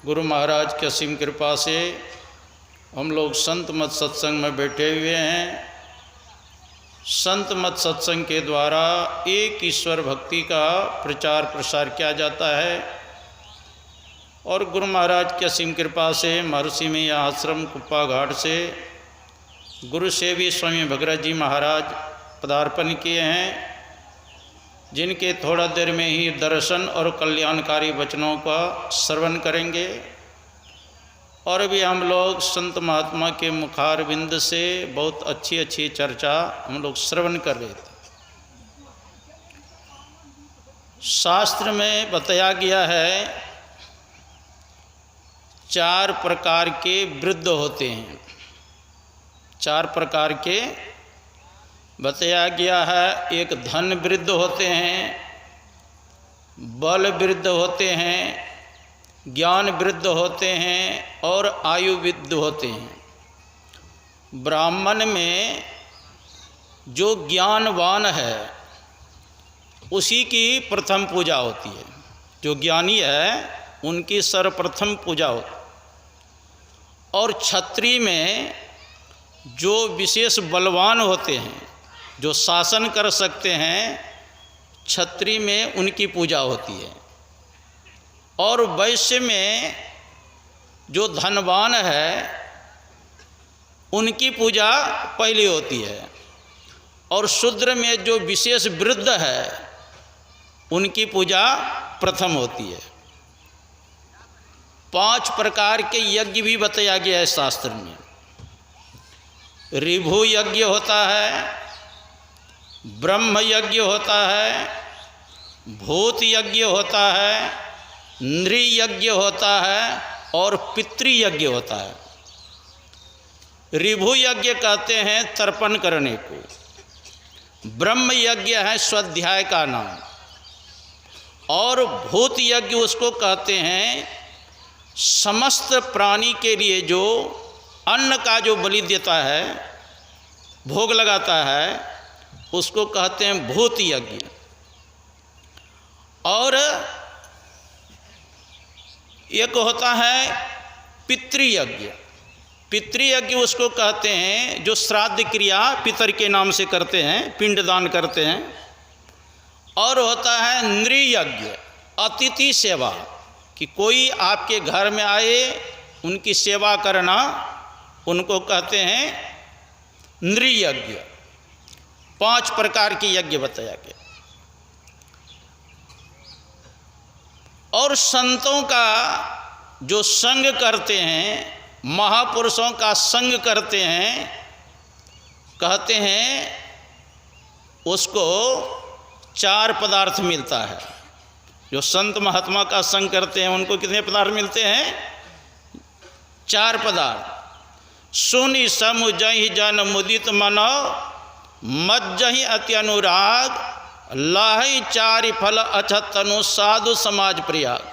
गुरु महाराज की असीम कृपा से हम लोग संत मत सत्संग में बैठे हुए हैं। संत मत सत्संग के द्वारा एक ईश्वर भक्ति का प्रचार प्रसार किया जाता है और गुरु महाराज की असीम कृपा से महर्षि में यह आश्रम कुप्पा घाट से गुरु सेवी स्वामी भगीरथ जी महाराज पदार्पण किए हैं, जिनके थोड़ा देर में ही दर्शन और कल्याणकारी वचनों का श्रवण करेंगे। और भी हम लोग संत महात्मा के मुखारविंद से बहुत अच्छी अच्छी चर्चा हम लोग श्रवण कर रहे थे। शास्त्र में बताया गया है 4 प्रकार के वृद्ध होते हैं। 4 प्रकार के बताया गया है। एक धन वृद्ध होते हैं, बल वृद्ध होते हैं, ज्ञान वृद्ध होते हैं और आयु वृद्ध होते हैं। ब्राह्मण में जो ज्ञानवान है उसी की प्रथम पूजा होती है। जो ज्ञानी है उनकी सर्वप्रथम पूजा होती है। और क्षत्रिय में जो विशेष बलवान होते हैं, जो शासन कर सकते हैं, क्षत्रिय में उनकी पूजा होती है। और वैश्य में जो धनवान है उनकी पूजा पहले होती है। और शूद्र में जो विशेष वृद्ध है उनकी पूजा प्रथम होती है। 5 प्रकार के यज्ञ भी बताया गया है शास्त्र में। ऋभु यज्ञ होता है, ब्रह्म यज्ञ होता है, भूत यज्ञ होता है, नृ यज्ञ होता है और पितृ यज्ञ होता है। ऋभु यज्ञ कहते हैं तर्पण करने को। ब्रह्म यज्ञ है स्वाध्याय का नाम। और भूत यज्ञ उसको कहते हैं समस्त प्राणी के लिए जो अन्न का जो बलि देता है, भोग लगाता है, उसको कहते हैं भूत यज्ञ। और एक होता है पितृयज्ञ। पितृयज्ञ उसको कहते हैं जो श्राद्ध क्रिया पितर के नाम से करते हैं, पिंडदान करते हैं। और होता है नृयज्ञ, अतिथि सेवा, कि कोई आपके घर में आए उनकी सेवा करना, उनको कहते हैं नृयज्ञ। 5 प्रकार के यज्ञ बताया गया। और संतों का जो संग करते हैं, महापुरुषों का संग करते हैं, कहते हैं उसको 4 पदार्थ मिलता है। जो संत महात्मा का संग करते हैं उनको कितने पदार्थ मिलते हैं? 4 पदार्थ। सुनि समुझहि जन मुदित मनो, मज्जहि अति अनुराग, लाहि 4 फल अछत तनु, साधु समाज प्रयाग।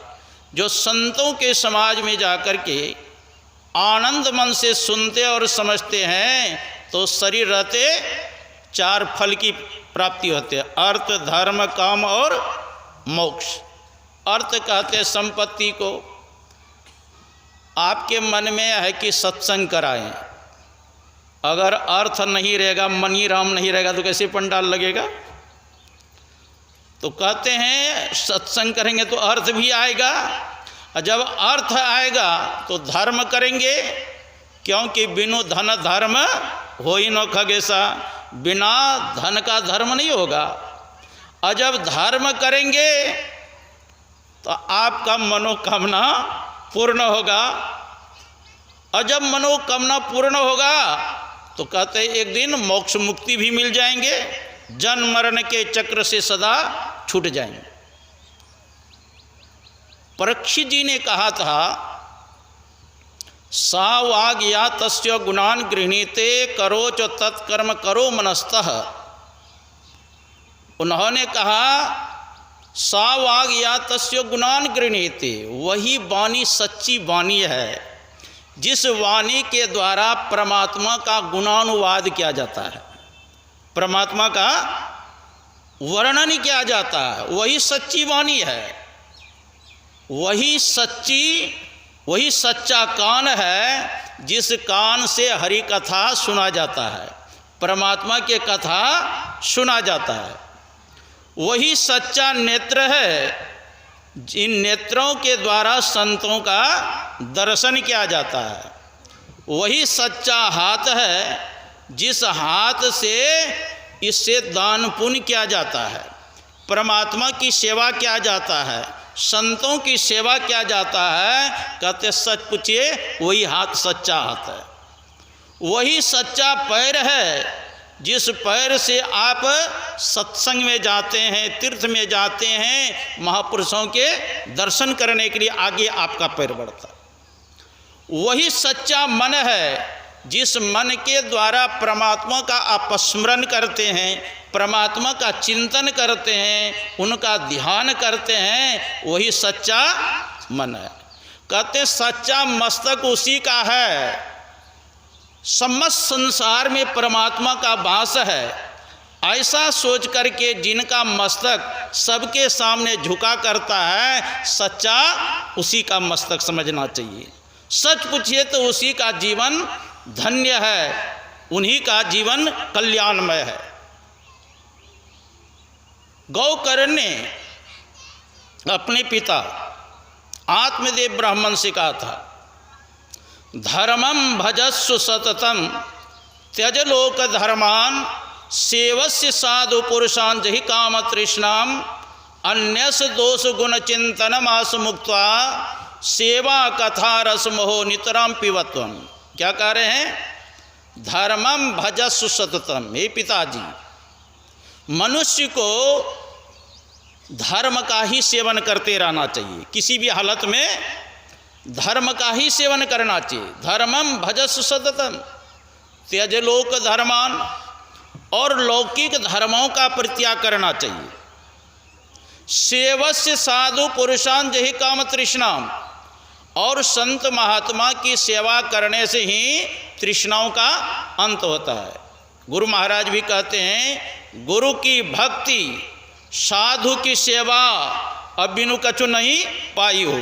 जो संतों के समाज में जाकर के आनंद मन से सुनते और समझते हैं तो शरीर रहते 4 फल की प्राप्ति होते है। अर्थ, धर्म, काम और मोक्ष। अर्थ कहते हैं संपत्ति को। आपके मन में है कि सत्संग कराएं, अगर अर्थ नहीं रहेगा, मनी राम नहीं रहेगा तो कैसे पंडाल लगेगा? तो कहते हैं सत्संग करेंगे तो अर्थ भी आएगा, और जब अर्थ आएगा तो धर्म करेंगे, क्योंकि बिनु धन धर्म हो ही न खगेसा। बिना धन का धर्म नहीं होगा। और जब धर्म करेंगे तो आपका मनोकामना पूर्ण होगा। और जब मनोकामना पूर्ण होगा तो कहते हैं एक दिन मोक्ष मुक्ति भी मिल जाएंगे, जन्म मरण के चक्र से सदा छूट जाएंगे। परीक्षित जी ने कहा था, सा वाग या तस्य गुणान गृहीते करो च तत्कर्म करो मनस्तः। उन्होंने कहा सा वाग या तस्य गुणान गृहीते, वही वाणी सच्ची वाणी है जिस वाणी के द्वारा परमात्मा का गुणानुवाद किया जाता है, परमात्मा का वर्णन किया जाता है, वही सच्ची वाणी है। वही सच्ची वही सच्चा कान है जिस कान से हरि कथा सुना जाता है, परमात्मा के कथा सुना जाता है। वही सच्चा नेत्र है जिन नेत्रों के द्वारा संतों का दर्शन किया जाता है। वही सच्चा हाथ है जिस हाथ से इससे दान पुण्य किया जाता है, परमात्मा की सेवा किया जाता है, संतों की सेवा किया जाता है। कहते सच पूछिए वही हाथ सच्चा हाथ है। वही सच्चा पैर है जिस पैर से आप सत्संग में जाते हैं, तीर्थ में जाते हैं, महापुरुषों के दर्शन करने के लिए आगे आपका पैर बढ़ता है। वही सच्चा मन है जिस मन के द्वारा परमात्मा का आप स्मरण करते हैं, परमात्मा का चिंतन करते हैं, उनका ध्यान करते हैं, वही सच्चा मन है। कहते सच्चा मस्तक उसी का है। समस्त संसार में परमात्मा का वास है, ऐसा सोच करके जिनका मस्तक सबके सामने झुका करता है, सच्चा उसी का मस्तक समझना चाहिए। सच पूछिए तो उसी का जीवन धन्य है, उन्हीं का जीवन कल्याणमय है। गौकर्ण ने अपने पिता आत्मदेव ब्राह्मण से कहा था, धर्मम भजस्व सततम त्यज लोक धर्मान सेवस्य साधु पुरुषान जहि काम तृष्णाम अन्यस दोष गुण चिंतनम आस मुक्त्वा सेवा कथा रस मोहो नितराम पिबत्वम। क्या कह रहे हैं? धर्मम भजस्व सततम। हे पिताजी, मनुष्य को धर्म का ही सेवन करते रहना चाहिए, किसी भी हालत में धर्म का ही सेवन करना चाहिए। धर्मम भजस्व सततम त्यज लोक धर्मान, और लौकिक धर्मों का परित्याग करना चाहिए। सेवस्य साधु पुरुषान जहि काम तृष्णाम, और संत महात्मा की सेवा करने से ही तृष्णाओं का अंत होता है। गुरु महाराज भी कहते हैं, गुरु की भक्ति साधु की सेवा अब बिनु कछु नहीं पाई हो।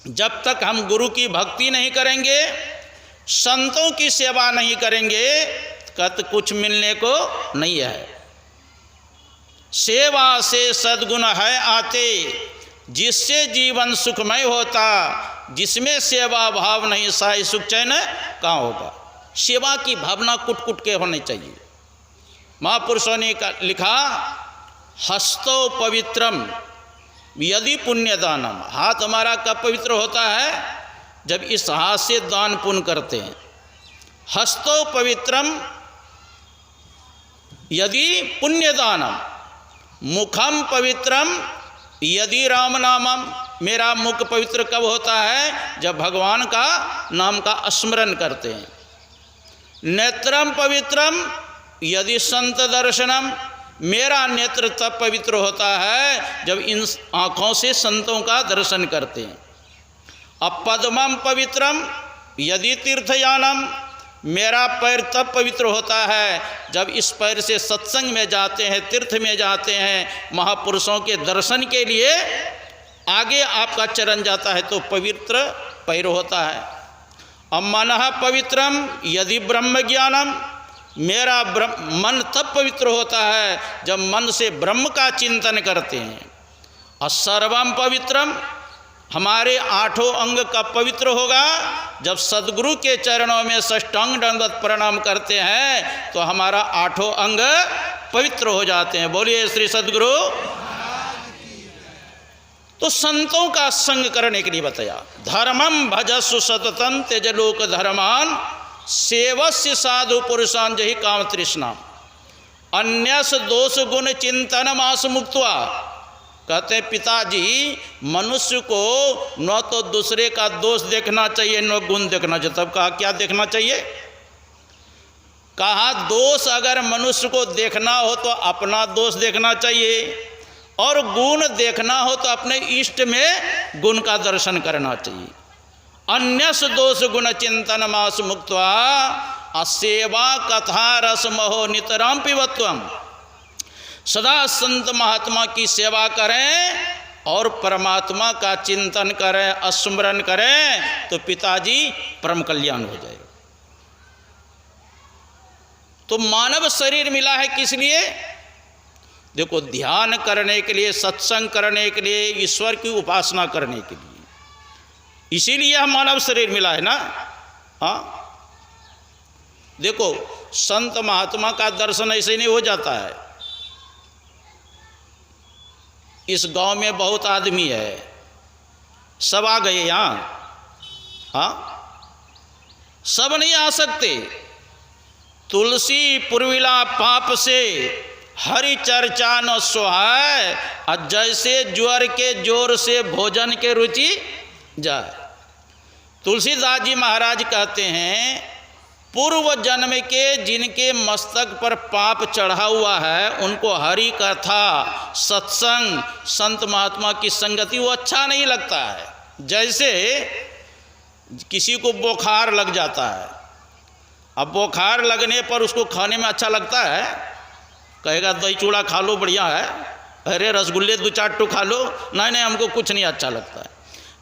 जब तक हम गुरु की भक्ति नहीं करेंगे, संतों की सेवा नहीं करेंगे, कत कुछ मिलने को नहीं है। सेवा से सद्गुण है आते, जिससे जीवन सुखमय होता, जिसमें सेवा भाव नहीं साई सुख चैन कहाँ होगा। सेवा की भावना कुट कुट के होनी चाहिए। महापुरुषों ने लिखा, हस्तो पवित्रम यदि पुण्यदानम। हाथ हमारा कब पवित्र होता है? जब इस हाथ से दान पुण्य करते हैं। हस्तो पवित्रम यदि पुण्यदानम, मुखम पवित्रम यदि राम नामम। मेरा मुख पवित्र कब होता है? जब भगवान का नाम का स्मरण करते हैं। नेत्रम पवित्रम यदि संत दर्शनम। मेरा नेत्र तब पवित्र होता है जब इन आँखों से संतों का दर्शन करते हैं। अपद्मम पवित्रम यदि तीर्थयानम। मेरा पैर तब पवित्र होता है जब इस पैर से सत्संग में जाते हैं, तीर्थ में जाते हैं, महापुरुषों के दर्शन के लिए आगे आपका चरण जाता है तो पवित्र पैर होता है। अमनः पवित्रम यदि ब्रह्म ज्ञानम। मेरा मन तब पवित्र होता है जब मन से ब्रह्म का चिंतन करते हैं। असर्वम पवित्रम। हमारे आठों अंग का पवित्र होगा जब सद्गुरु के चरणों में साष्टांग दंडवत प्रणाम करते हैं, तो हमारा आठों अंग पवित्र हो जाते हैं। बोलिए श्री सद्गुरु। तो संतों का संग करने के लिए बताया, धर्मम भजस्व सततम त्यज लोक धर्मान सेवस्य साधु पुरुषान जहि काम तृष्णाम अन्यस दोष गुण चिंतन मास मुक्त्वा। कहते पिताजी, मनुष्य को न तो दूसरे का दोष देखना चाहिए, न गुण देखना चाहिए। तब कहा क्या देखना चाहिए? कहा दोष अगर मनुष्य को देखना हो तो अपना दोष देखना चाहिए, और गुण देखना हो तो अपने इष्ट में गुण का दर्शन करना चाहिए। अन्यस दोष गुण चिंतन मास मुक्त्वा असेवा कथा रस महो नितराम पिबत्वम। सदा संत महात्मा की सेवा करें और परमात्मा का चिंतन करें, स्मरण करें, तो पिताजी परम कल्याण हो जाएगा। तो मानव शरीर मिला है किस लिए? देखो, ध्यान करने के लिए, सत्संग करने के लिए, ईश्वर की उपासना करने के लिए, इसीलिए यह मानव शरीर मिला है ना। हाँ, देखो, संत महात्मा का दर्शन ऐसे नहीं हो जाता है। इस गांव में बहुत आदमी है, सब आ गए यहाँ? हाँ, सब नहीं आ सकते। तुलसी पुरविला पाप से हरि चर्चा न सुहाय, और जैसे ज्वर के जोर से भोजन के रुचि जाए। तुलसीदास जी महाराज कहते हैं, पूर्व जन्म के जिनके मस्तक पर पाप चढ़ा हुआ है, उनको हरि कथा, सत्संग, संत महात्मा की संगति वो अच्छा नहीं लगता है। जैसे किसी को बुखार लग जाता है, अब बुखार लगने पर उसको खाने में अच्छा लगता है? कहेगा दही चूड़ा खा लो, बढ़िया है, अरे रसगुल्ले 2-4 टू खा लो, नहीं हमको कुछ नहीं अच्छा लगता है।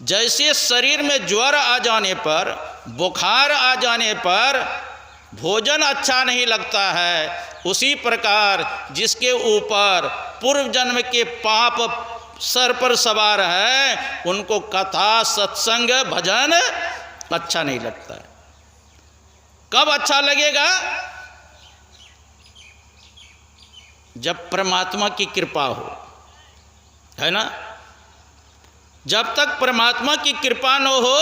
जैसे शरीर में ज्वर आ जाने पर, बुखार आ जाने पर भोजन अच्छा नहीं लगता है, उसी प्रकार जिसके ऊपर पूर्व जन्म के पाप सर पर सवार है, उनको कथा, सत्संग, भजन अच्छा नहीं लगता है। कब अच्छा लगेगा? जब परमात्मा की कृपा हो, है ना। जब तक परमात्मा की कृपा न हो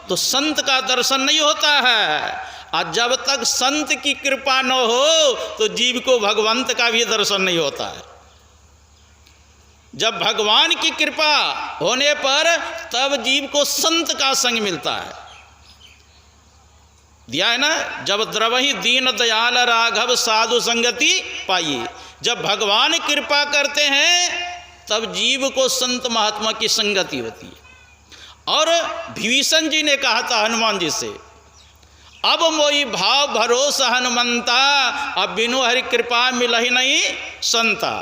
तो संत का दर्शन नहीं होता है, और जब तक संत की कृपा न हो तो जीव को भगवंत का भी दर्शन नहीं होता है। जब भगवान की कृपा होने पर तब जीव को संत का संग मिलता है। दिया है ना, जब द्रवहि दीन दयाल राघव साधु संगति पाइए। जब भगवान कृपा करते हैं तब जीव को संत महात्मा की संगति होती है। और विभीषण जी ने कहा था हनुमान जी से, अब मोई भाव भरोसा हनुमंता, अब बिनु हरि कृपा मिलहि नहीं संता।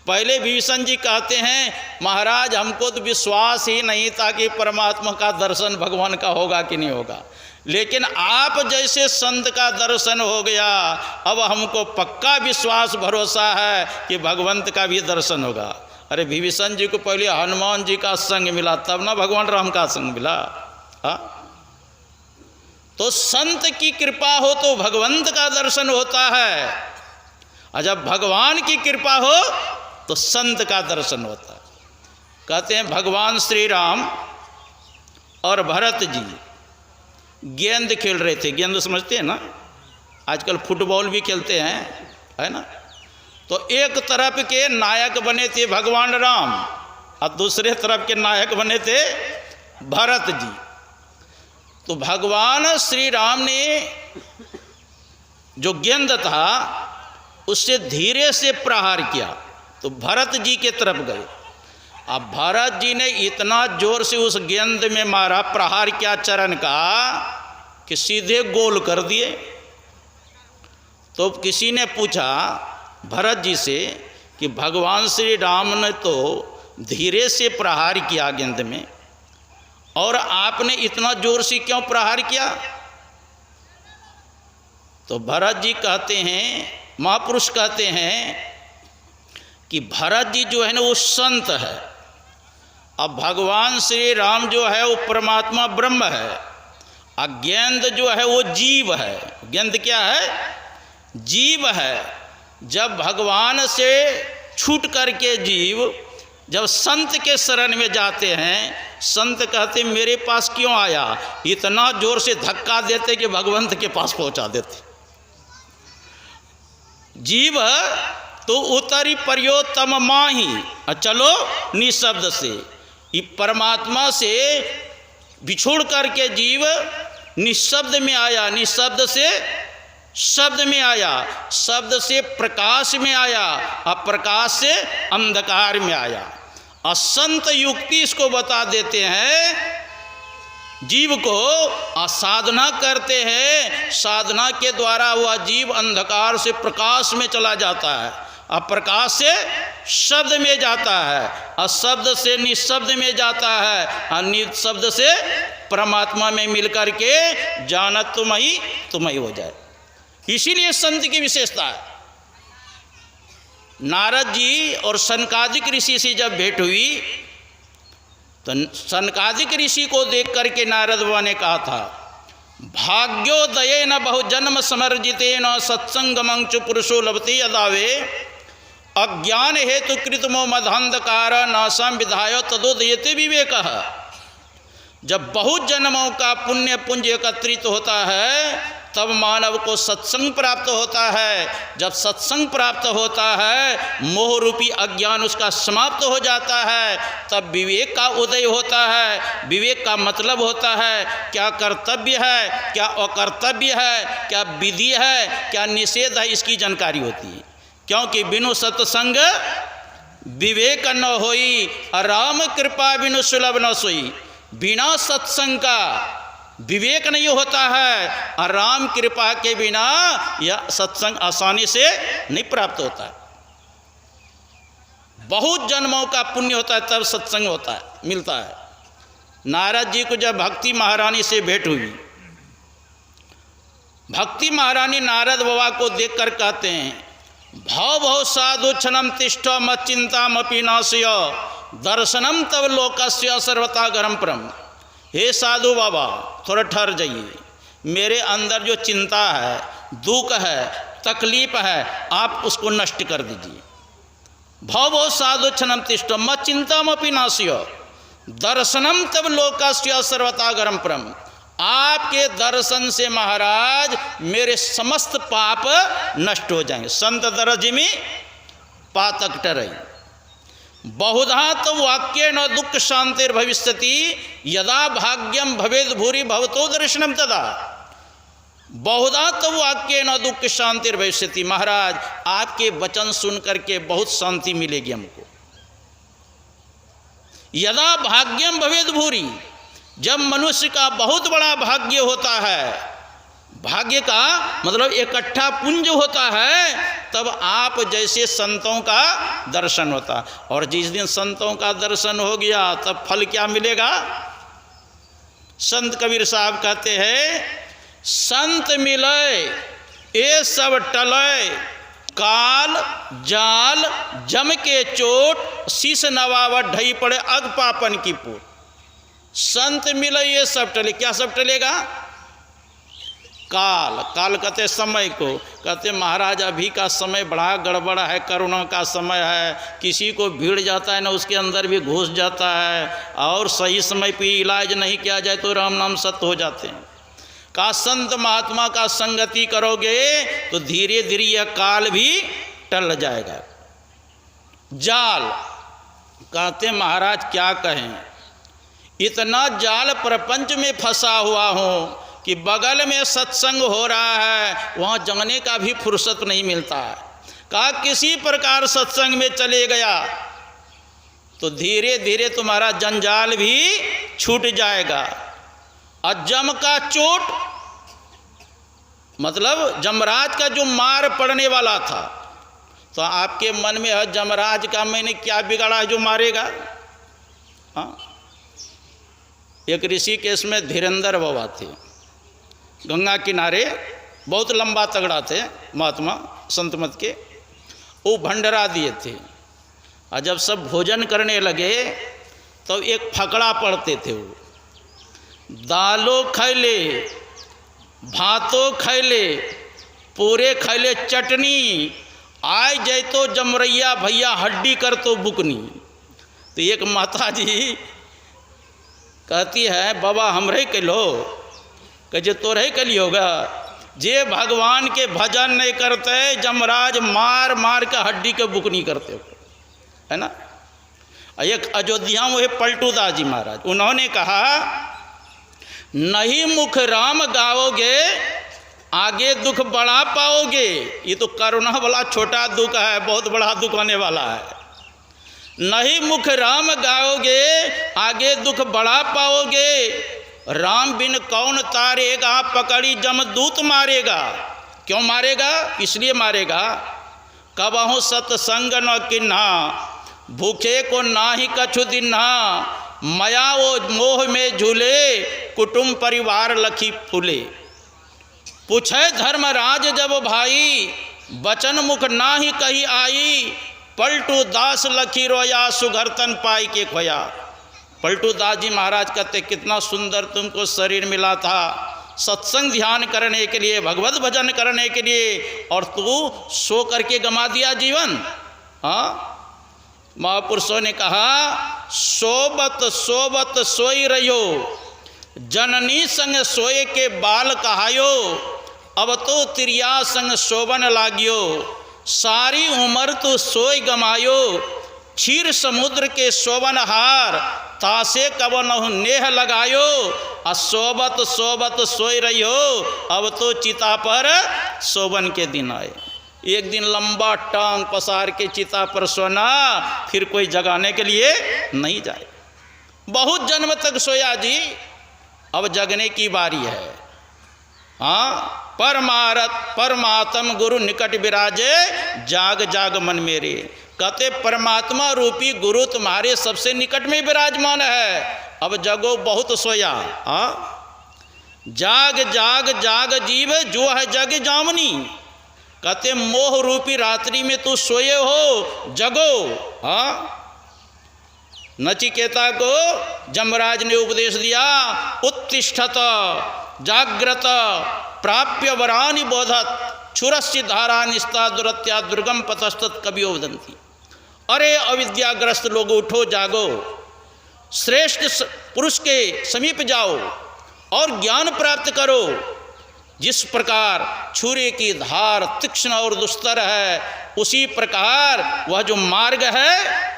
पहले विभीषण जी कहते हैं, महाराज हमको तो विश्वास ही नहीं था कि परमात्मा का दर्शन भगवान का होगा कि नहीं होगा, लेकिन आप जैसे संत का दर्शन हो गया, अब हमको पक्का विश्वास भरोसा है कि भगवंत का भी दर्शन होगा। अरे विभीषण जी को पहले हनुमान जी का संग मिला, तब ना भगवान राम का संग मिला। हाँ, तो संत की कृपा हो तो भगवंत का दर्शन होता है, और जब भगवान की कृपा हो तो संत का दर्शन होता है। कहते हैं भगवान श्री राम और भरत जी गेंद खेल रहे थे। गेंद समझते हैं ना, आजकल फुटबॉल भी खेलते हैं, है ना। तो एक तरफ के नायक बने थे भगवान राम, और दूसरे तरफ के नायक बने थे भरत जी। तो भगवान श्री राम ने जो गेंद था उससे धीरे से प्रहार किया, तो भरत जी के तरफ गए। अब भरत जी ने इतना जोर से उस गेंद में मारा, प्रहार किया चरण का, कि सीधे गोल कर दिए। तो किसी ने पूछा भरत जी से कि भगवान श्री राम ने तो धीरे से प्रहार किया गेंद में, और आपने इतना जोर से क्यों प्रहार किया? तो भरत जी कहते हैं, महापुरुष कहते हैं कि भरत जी जो है ना वो संत है, अब भगवान श्री राम जो है वो परमात्मा ब्रह्म है, और गेंद जो है वो जीव है। गेंद क्या है? जीव है। जब भगवान से छूट करके जीव जब संत के शरण में जाते हैं, संत कहते मेरे पास क्यों आया, इतना जोर से धक्का देते कि भगवंत के पास पहुंचा देते। जीव तो उतरी पर्योतम माही, चलो निशब्द से, ये परमात्मा से बिछुड़ करके जीव निशब्द में आया, निशब्द से शब्द में आया, शब्द से प्रकाश में आया, और प्रकाश से अंधकार में आया। और संत युक्ति इसको बता देते हैं जीव को, और साधना करते हैं, साधना के द्वारा वह जीव अंधकार से प्रकाश में चला जाता है, और प्रकाश से शब्द में जाता है, अशब्द से निशब्द में जाता है, और निशब्द से परमात्मा में मिलकर के जानत तुम ही हो जाए। इसीलिए संत की विशेषता है। नारद जी और सनकादिक ऋषि से जब भेंट हुई तो सनकादिक ऋषि को देख करके नारद बाबा ने कहा था, भाग्योदये न बहुजन्म समर्जिते न सत्संगमं च पुरुषो लभते यदावे अज्ञान हेतु कृतमो मधांधकार नाशम विधाय तदोदयते विवेकः। जब बहुत जन्मों का पुण्य पुंज एकत्रित होता है तब मानव को सत्संग प्राप्त होता है। जब सत्संग प्राप्त होता है मोह रूपी अज्ञान उसका समाप्त हो जाता है, तब विवेक का उदय होता है। विवेक का मतलब होता है क्या कर्तव्य है, क्या अकर्तव्य है, क्या विधि है, क्या निषेध है, इसकी जानकारी होती है। क्योंकि बिनु सत्संग विवेक न होई, राम कृपा बिनु सुलभ न सोई। बिना सत्संग का विवेक नहीं होता है, और राम कृपा के बिना यह सत्संग आसानी से नहीं प्राप्त होता है। बहुत जन्मों का पुण्य होता है तब सत्संग होता है, मिलता है। नारद जी को जब भक्ति महारानी से भेंट हुई, भक्ति महारानी नारद बाबा को देखकर कहते हैं, भव भव साधु क्षणम तिष्ठ मत चिंतामपि नाशय दर्शनम तव लोकस्य सर्वथा गरम परम। हे साधु बाबा थोड़ा ठहर जाइए, मेरे अंदर जो चिंता है, दुख है, तकलीफ है, आप उसको नष्ट कर दीजिए। भव भव साधु क्षणम तिष्ठ मत चिंतामपि नाशय दर्शनम तव लोकस्य सर्वथा गरम परम। आपके दर्शन से महाराज मेरे समस्त पाप नष्ट हो जाएंगे। संत दरज में पातक टरई बहुधा तो वाक्य न दुख शांतिर भविष्यति यदा भाग्यम भवेद भूरि भवतो दर्शनम तदा। बहुधा तो वाक्य न दुख शांतिर भविष्यति। महाराज आपके वचन सुन करके बहुत शांति मिलेगी हमको। यदा भाग्यम भवेद भूरि, जब मनुष्य का बहुत बड़ा भाग्य होता है, भाग्य का मतलब इकट्ठा पुंज होता है, तब आप जैसे संतों का दर्शन होता। और जिस दिन संतों का दर्शन हो गया तब फल क्या मिलेगा? संत कबीर साहब कहते हैं, संत मिले ये सब टले काल जाल जम के चोट शीश नवावट ढई पड़े अग पापन की पोट। संत मिले ये सब टले, क्या सब टलेगा? काल, काल कहते समय को, कहते महाराज अभी का समय बड़ा गड़बड़ा है, कोरोना का समय है, किसी को भीड़ जाता है ना उसके अंदर भी घुस जाता है, और सही समय पे इलाज नहीं किया जाए तो राम नाम सत्य हो जाते हैं। का संत महात्मा का संगति करोगे तो धीरे धीरे यह काल भी टल जाएगा। जाल कहते महाराज क्या कहें, इतना जाल प्रपंच में फंसा हुआ हूँ कि बगल में सत्संग हो रहा है, वहाँ जाने का भी फुर्सत नहीं मिलता है। कहा किसी प्रकार सत्संग में चले गया तो धीरे धीरे तुम्हारा जंजाल भी छूट जाएगा। और जम का चोट मतलब जमराज का जो मार पड़ने वाला था, तो आपके मन में है जमराज का मैंने क्या बिगाड़ा है जो मारेगा? हाँ, एक ऋषिकेश में धीरेंद्र बाबा थे, गंगा किनारे, बहुत लंबा तगड़ा थे महात्मा संत मत के। वो भंडारा दिए थे, और जब सब भोजन करने लगे तो एक फकड़ा पढ़ते थे। वो दालो खैले, भातो खैले, पूरे खैले चटनी, आय जय तो जमरैया भैया हड्डी कर तो बुकनी। तो एक माता जी कहती है बाबा हमरे के लो, कहे तो रहे कली होगा, जे भगवान के भजन नहीं करते जमराज मार मार के हड्डी के बुकनी करते हो, है ना। एक अयोध्या में पलटूदास जी महाराज, उन्होंने कहा नहीं मुख राम गाओगे आगे दुख बड़ा पाओगे। ये तो करुणा वाला छोटा दुख है, बहुत बड़ा दुख होने वाला है। नहीं मुख राम गाओगे आगे दुख बड़ा पाओगे, राम बिन कौन तारेगा पकड़ी जमदूत मारेगा। क्यों मारेगा? इसलिए मारेगा कबहु सत्संग न किन्हा, भूखे को नाही कछु दिन्हा, मया वो मोह में झूले, कुटुंब परिवार लखी फूले। पूछे धर्मराज जब भाई, बचन मुख नाही कही आई, पलटू दास लखी रोया, सुघरतन पाई के खोया। पलटू दास जी महाराज कहते कितना सुंदर तुमको शरीर मिला था सत्संग ध्यान करने के लिए, भगवत भजन करने के लिए, और तू सो करके गमा दिया जीवन। हाँ, महापुरुषों ने कहा सोबत सोबत सोई रहियो, जननी संग सोए के बाल कहायो, अब तो तिरिया संग शोभन लागियो, सारी उम्र तो सोई गमायो, क्षीर समुद्र के शोभन हार, तासे कवन नेह लगायो, सोबत सोबत सोई रहियो, अब तो चिता पर शोभन के दिन आए। एक दिन लंबा टांग पसार के चिता पर सोना, फिर कोई जगाने के लिए नहीं जाए। बहुत जन्म तक सोया जी, अब जगने की बारी है। हाँ, परमात्म गुरु निकट विराजे, जाग जाग मन मेरे। कहते परमात्मा रूपी गुरु तुम्हारे सबसे निकट में विराजमान है, अब जगो बहुत सोया। हाँ, जाग जाग जाग जीव जो है जग जामनी। कहते मोह रूपी रात्रि में तू सोए हो, जगो। हाँ, नचिकेता को जमराज ने उपदेश दिया, उत्तिष्ठत जाग्रत प्राप्य वरानि बोधत, क्षुरस्य धारा निस्ता दुरत्या दुर्गम पतस्तत कवियो वदंती। अरे अविद्याग्रस्त लोग उठो जागो, श्रेष्ठ पुरुष के समीप जाओ और ज्ञान प्राप्त करो। जिस प्रकार छुरे की धार तीक्ष्ण और दुस्तर है, उसी प्रकार वह जो मार्ग है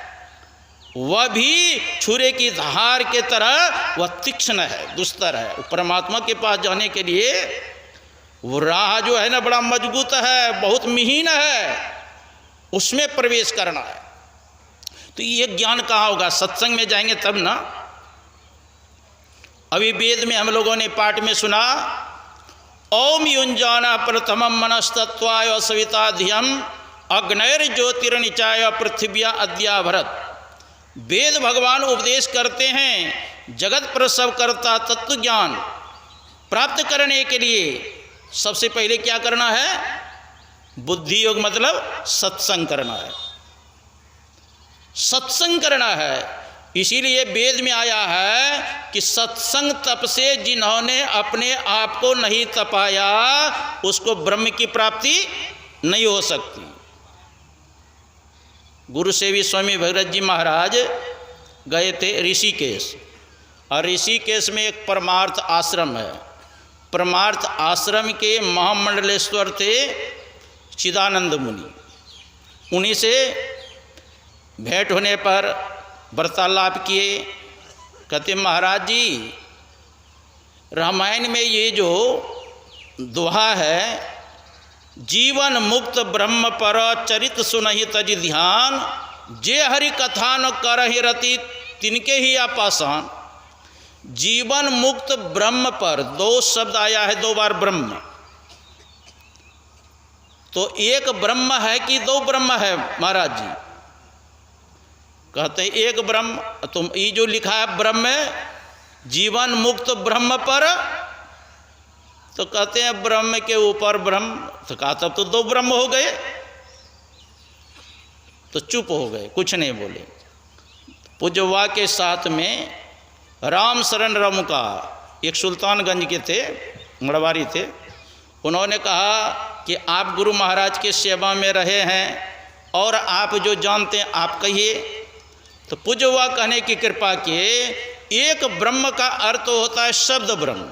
वह भी छुरे की धार के तरह वह तीक्ष्ण है, दुस्तर है। परमात्मा के पास जाने के लिए वो राह जो है ना बड़ा मजबूत है, बहुत महीन है, उसमें प्रवेश करना है। तो ये ज्ञान कहाँ होगा? सत्संग में जाएंगे तब ना। अभी वेद में हम लोगों ने पाठ में सुना, ओम युंजाना प्रथमम मनस्तत्वाय सविता धियम अग्नैर ज्योतिर्निचाय पृथ्व्या अद्याभरत। वेद भगवान उपदेश करते हैं जगत प्रसव करता तत्व ज्ञान प्राप्त करने के लिए सबसे पहले क्या करना है? बुद्धि योग, मतलब सत्संग करना है, सत्संग करना है। इसीलिए वेद में आया है कि सत्संग तप से जिन्होंने अपने आप को नहीं तपाया उसको ब्रह्म की प्राप्ति नहीं हो सकती। गुरु सेवी स्वामी भगीरथ जी महाराज गए थे ऋषिकेश, और ऋषिकेश में एक परमार्थ आश्रम है। परमार्थ आश्रम के महामंडलेश्वर थे चिदानंद मुनि। उन्हीं से भेंट होने पर वार्तालाप किए। कहते महाराज जी, रामायण में ये जो दोहा है, जीवन मुक्त ब्रह्म पर चरित सुनहि तज ध्यान, जे हरि कथा न करहि रति तिनके ही आपासान। जीवन मुक्त ब्रह्म पर दो शब्द आया है, दो बार ब्रह्म। तो एक ब्रह्म है कि दो ब्रह्म है महाराज जी? कहते हैं एक ब्रह्म। तुम ये जो लिखा है ब्रह्म जीवन मुक्त ब्रह्म पर, तो कहते हैं ब्रह्म के ऊपर ब्रह्म। तो कहा तब तो दो ब्रह्म हो गए। तो चुप हो गए, कुछ नहीं बोले। पूजवा के साथ में राम शरण रमुका एक सुल्तानगंज के थे, मड़वारी थे। उन्होंने कहा कि आप गुरु महाराज के सेवा में रहे हैं और आप जो जानते हैं आप कहिए। तो पूजवा कहने की कृपा किए, एक ब्रह्म का अर्थ होता है शब्द ब्रह्म,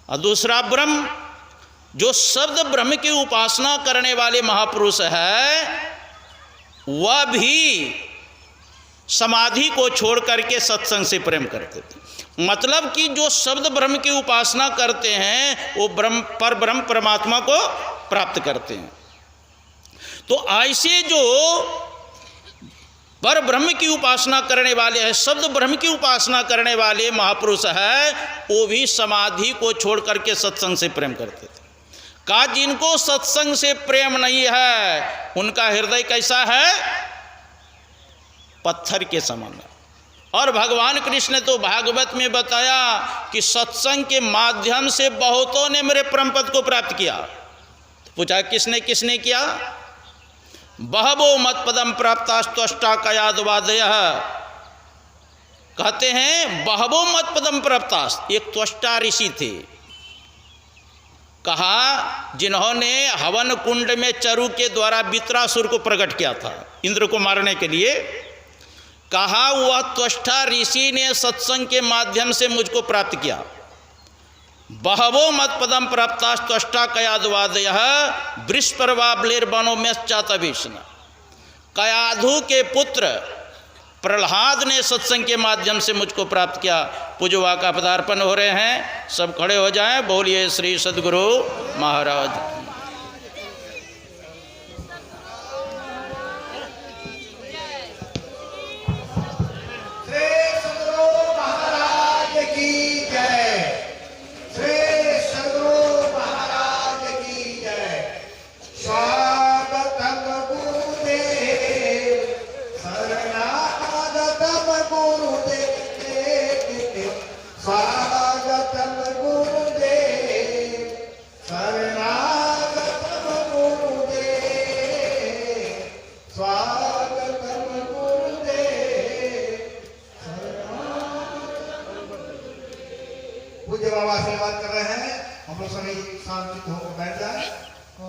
और दूसरा ब्रह्म जो शब्द ब्रह्म की उपासना करने वाले महापुरुष है, वह भी समाधि को छोड़ करके सत्संग से प्रेम करते थे। मतलब कि जो शब्द ब्रह्म की उपासना करते हैं वो ब्रह्म पर ब्रह्म परमात्मा को प्राप्त करते हैं। तो ऐसे जो पर ब्रह्म की उपासना करने वाले हैं, शब्द ब्रह्म की उपासना करने वाले महापुरुष है, वो भी समाधि को छोड़ करके सत्संग से प्रेम करते थे। का जिनको सत्संग से प्रेम नहीं है उनका हृदय कैसा है? पत्थर के समान। और भगवान कृष्ण ने तो भागवत में बताया कि सत्संग के माध्यम से बहुतों ने मेरे परम पद को प्राप्त किया। तो पूछा किसने किसने किया? बहवो मत पदम प्राप्तास्त्वष्टा कयादवादयः, कहते हैं बहवो मत पदम प्राप्तास, एक त्वष्टा ऋषि थे, कहा जिन्होंने हवन कुंड में चरु के द्वारा वित्रासुर को प्रकट किया था इंद्र को मारने के लिए, कहा वह त्वष्टा ऋषि ने सत्संग के माध्यम से मुझको प्राप्त किया। बहवो मत पदम प्राप्तास त्वष्टा कयादवादयः वृषपर्वाब्लेर्वनो में चातभीषण, कयाधु के पुत्र प्रहलाद ने सत्संग के माध्यम से मुझको प्राप्त किया। पूजवा का पदार्पण हो रहे हैं, सब खड़े हो जाएं, बोलिए श्री सद्गुरु महाराज की। पूज्य बाबा आशीर्वाद कर रहे हैं, हम लोग सभी शांतित होकर बैठ जाए।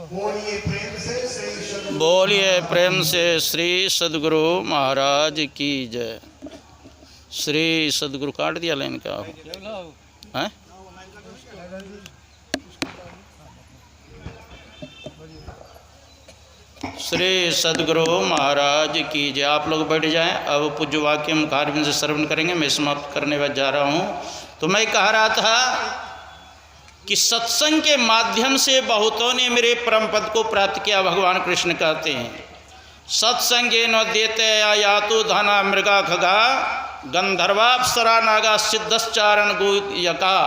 बोलिए प्रेम से श्री सद्गुरु, बोलिए प्रेम से श्री सद्गुरु महाराज की जय। श्री सद्गुरु काट दिया लाइन का है? श्री सद्गुरु महाराज की जय। आप लोग बैठ जाएं। अब पूज्य वाक्य मुखारबिंद से श्रवण करेंगे। मैं समाप्त करने जा रहा हूँ। तो मैं कह रहा था कि सत्संग के माध्यम से बहुतों ने मेरे परम पद को प्राप्त किया। भगवान कृष्ण कहते हैं सत्संगे न देते यातु धना मृगा खगा गंधर्वाप्सरा नागा सिद्धश्चारण गुयका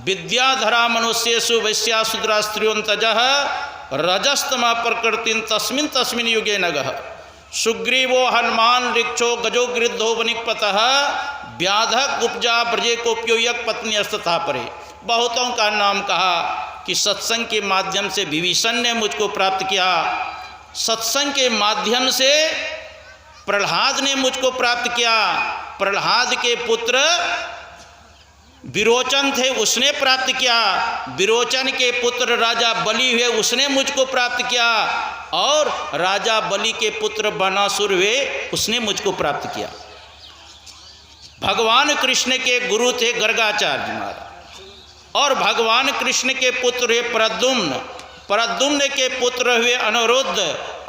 विद्याधरा मनुष्येषु वैश्या शूद्रा स्त्रियोन्तजः रजस्तमा प्रकृतिं तस्मिन् तस्मिन् युगे नगः सुग्रीवो हनुमान ऋक्षो गजो गृद्धो वनिकपतः व्याधक उपजा ब्रजे कोप्यो यक पत्नी अस्तथा परे। बहुतों का नाम कहा कि सत्संग के माध्यम से विभीषण ने मुझको प्राप्त किया, सत्संग के माध्यम से प्रहलाद ने मुझको प्राप्त किया, प्रहलाद के पुत्र विरोचन थे उसने प्राप्त किया, विरोचन के पुत्र राजा बलि हुए उसने मुझको प्राप्त किया, और राजा बलि के पुत्र बनासुर हुए उसने मुझको प्राप्त किया। भगवान कृष्ण के गुरु थे गर्गाचार्य महाराज, और भगवान कृष्ण के पुत्र हुए प्रद्युम्न, प्रद्युम्न के पुत्र हुए अनिरुद्ध,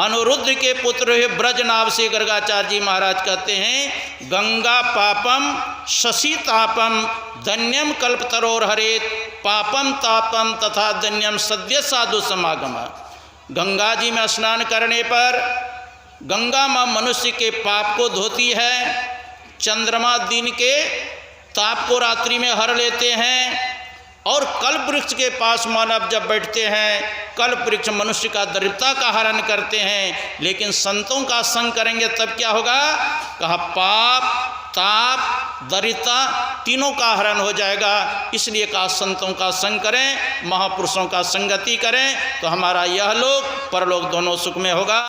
अनिरुद्ध के पुत्र हुए ब्रजनाभ से गर्गाचार्य जी महाराज कहते हैं गंगा पापम शशि तापम धन्यम कल्पतरोर हरेत पापम तापम तथा धन्यम सद्य साधु समागम। गंगा जी में स्नान करने पर गंगा माँ मनुष्य के पाप को धोती है, चंद्रमा दिन के ताप को रात्रि में हर लेते हैं, और कल्प वृक्ष के पास मानव जब बैठते हैं कल्प वृक्ष मनुष्य का दरिद्रता का हरण करते हैं। लेकिन संतों का संग करेंगे तब क्या होगा? कहा पाप ताप दरिद्रता तीनों का हरण हो जाएगा। इसलिए कहा संतों का संग करें, महापुरुषों का संगति करें, तो हमारा यह लोक परलोक दोनों सुख में होगा।